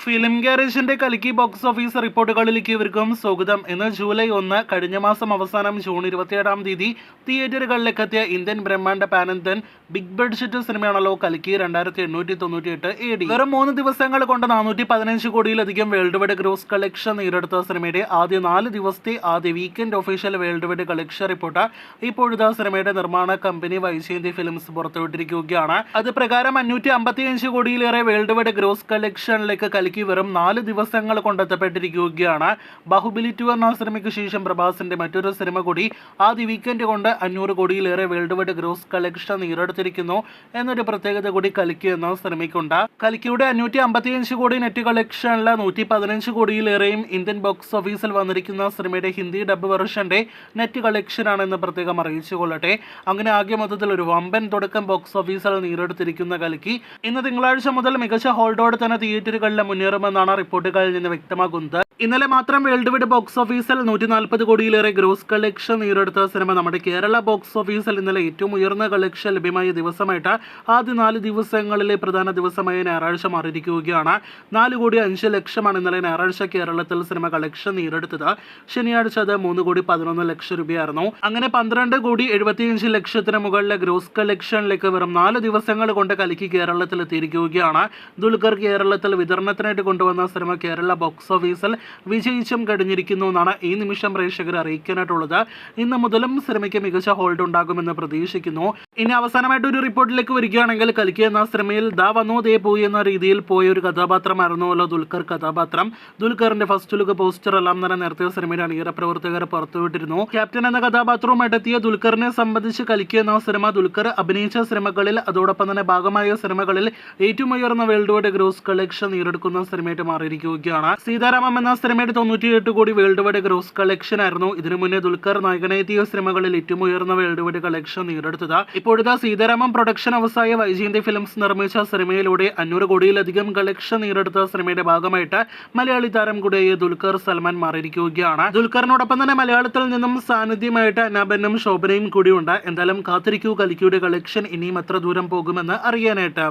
Film ഗാരേജിന്റെ കൽക്കി box office റിപ്പോർട്ടുകളിലേക്ക് ഇവർക്കും സ്വാഗതം. ഇന്ന് ജൂലൈ 1 കഴിഞ്ഞ മാസം അവസാനം ജൂൺ 27 തീയതി തിയേറ്ററുകളിലേക്ക് എത്തിയ ഇന്ത്യൻ ബ്രഹ്മാണ്ഡ പാനന്തൻ ബിഗ് ബഡ്ജറ്റ് സിനിമയാണല്ലോ കൽക്കി 2898 AD. വെറും 3 ദിവസങ്ങൾ കൊണ്ട് 415 കോടിയിലധികം വേൾഡ് വൈഡ് ഗ്രോസ് കളക്ഷൻ നേടിയെടുത്ത സിനിമയുടെ ആദ്യ 4 ദിവസത്തെ ആദ്യ weekend official world wide collection report ഇപ്പോഴത്തെ സിനിമയുടെ നിർമ്മാണ കമ്പനി വൈജയന്തി ഫിലിംസ് പുറത്തുവിട്ടിരിക്കുകയാണ്. അത് പ്രകാരം 555 കോടിയിലേറെ വേൾഡ് വൈഡ് ഗ്രോസ് കളക്ഷനിലേക്ക് കൽക്കി വെറും 4 ദിവസങ്ങൾ കൊണ്ടെത്തപ്പെട്ടിരിക്കുകയാണ്. ബാഹുബലി 2 എന്ന സിനിമയ്ക്ക് ശേഷം പ്രഭാസിന്റെ മറ്റൊരു സിനിമ കൂടി ആദ്യ വീക്കെൻഡ് കൊണ്ട് 500 കോടിയിലേറെ വേൾഡ് വൈഡ് ഗ്രോസ് കളക്ഷൻ നേടിയെടുത്തിരിക്കുന്നു എന്നൊരു പ്രത്യേകത കൂടി കൽക്കി എന്ന സിനിമയ്ക്കുണ്ട്. കൽക്കിയുടെ 555 കോടി നെറ്റ് കളക്ഷനിൽ 115 കോടിയിലേറെയും ഇന്ത്യൻ ബോക്സ് ഓഫീസിൽ വന്നിരിക്കുന്ന സിനിമയുടെ ഹിന്ദി ഡബ് വെർഷന്റെ നെറ്റ് കളക്ഷൻ ആണെന്ന് പ്രത്യേകം അറിയിച്ചുകൊള്ളട്ടെ. അങ്ങനെ ആകെ മൊത്തത്തിൽ ഒരു വമ്പൻ തുടക്കം ബോക്സ് ഓഫീസിൽ നേടിയെടുത്തിരിക്കുന്ന കൽക്കി ഇന്ന് തിങ്കളാഴ്ച മുതൽ മികച്ച ഹോൾഡോടെ തന്നെ തിയേറ്ററുകളിൽ മുന്നേറുമെന്നാണ് റിപ്പോർട്ടുകളിൽ നിന്ന് വ്യക്തമാകുന്നത്. ഇന്നലെ മാത്രം വേൾഡ് വൈഡ് ബോക്സ് ഓഫീസിൽ 140 കോടിയിലേറെ ഗ്രോസ് കളക്ഷൻ നേടിയെടുത്ത സിനിമ നമ്മുടെ കേരള ബോക്സ് ഓഫീസിൽ ഇന്നലെ ഏറ്റവും ഉയർന്ന കളക്ഷൻ ലഭ്യമായ ദിവസമായിട്ട് ആദ്യ 4 ദിവസങ്ങളിലെ പ്രധാന ദിവസമായ ഞായറാഴ്ച മാറിയിരിക്കുകയാണ്. 4 കോടി 5 ലക്ഷമാണ് ഇന്നലെ ഞായറാഴ്ച കേരളത്തിൽ സിനിമ കളക്ഷൻ നേടിയെടുത്തത്. ശനിയാഴ്ച അത് 3 കോടി 11 ലക്ഷം രൂപയായിരുന്നു. അങ്ങനെ 12 കോടി 75 ലക്ഷത്തിന് മുകളിലെ ഗ്രോസ് കളക്ഷനിലേക്ക് വെറും 4 ദിവസങ്ങൾ കൊണ്ട് കൽക്കി കേരളത്തിൽ എത്തിയിരിക്കുകയാണ്. ദുൽഖർ കേരളത്തിൽ വിതരണത്തിനായിട്ട് കൊണ്ടുവന്ന സിനിമ കേരള ബോക്സ് ഓഫീസിൽ വിജയിച്ചും കഴിഞ്ഞിരിക്കുന്നു എന്നാണ് ഈ നിമിഷം പ്രേക്ഷകർ അറിയിക്കാനായിട്ടുള്ളത്. ഇന്ന് മുതലും സിനിമയ്ക്ക് മികച്ച ഹോൾഡ് ഉണ്ടാകുമെന്ന് പ്രതീക്ഷിക്കുന്നു. ഇനി അവസാനമായിട്ട് ഒരു റിപ്പോർട്ടിലേക്ക് വരികയാണെങ്കിൽ കൽക്കി എന്ന സിനിമയിൽ ദാ വന്നു ദേ പോയി എന്ന രീതിയിൽ പോയ ഒരു കഥാപാത്രമായിരുന്നല്ലോ ദുൽഖർ കഥാപാത്രം. ദുൽഖറിന്റെ ഫസ്റ്റ് ലുക്ക് പോസ്റ്റർ എല്ലാം തന്നെ നേരത്തെ സിനിമയുടെ അണിയറ പ്രവർത്തകർ പുറത്തുവിട്ടിരുന്നു. ക്യാപ്റ്റൻ എന്ന കഥാപാത്രവുമായിട്ട് എത്തിയ ദുൽഖറിനെ സംബന്ധിച്ച് കൽക്കി എന്ന സിനിമ ദുൽഖർ അഭിനയിച്ച സിനിമകളിൽ അതോടൊപ്പം തന്നെ ഭാഗമായ സിനിമകളിൽ ഏറ്റവും ഉയർന്ന വേൾഡ് വൈഡ് ഗ്രോസ് കളക്ഷൻ നേടിയെടുക്കുന്ന സിനിമയായിട്ട് മാറിയിരിക്കുകയാണ്. സീതാരാമം എന്ന സിനിമയുടെ 98 കോടി വേൾഡ് വൈഡ് ഗ്രോസ് കളക്ഷൻ ആയിരുന്നു ഇതിനു മുന്നേ ദുൽഖർ നായകനെത്തിയ സിനിമകളിൽ ഏറ്റവും ഉയർന്ന വേൾഡ് വൈഡ് കളക്ഷൻ നേടിയെടുത്തത്. ഇപ്പോഴത്തെ സീതാരാമം പ്രൊഡക്ഷൻ ഹൗസായ വൈജയന്തി ഫിലിംസ് നിർമ്മിച്ച സിനിമയിലൂടെ 500 കോടിയിലധികം കളക്ഷൻ നേടിയെടുത്ത സിനിമയുടെ ഭാഗമായിട്ട് മലയാളി താരം കൂടിയായ ദുൽഖർ സൽമാൻ മാറിയിരിക്കുകയാണ്. ദുൽഖറിനോടൊപ്പം തന്നെ മലയാളത്തിൽ നിന്നും സാന്നിധ്യമായിട്ട് അനാബനും ശോഭനയും കൂടിയുണ്ട്. എന്തായാലും കാത്തിരിക്കൂ, കൽക്കിയുടെ കളക്ഷൻ ഇനിയും എത്ര ദൂരം പോകുമെന്ന് അറിയാനായിട്ട്.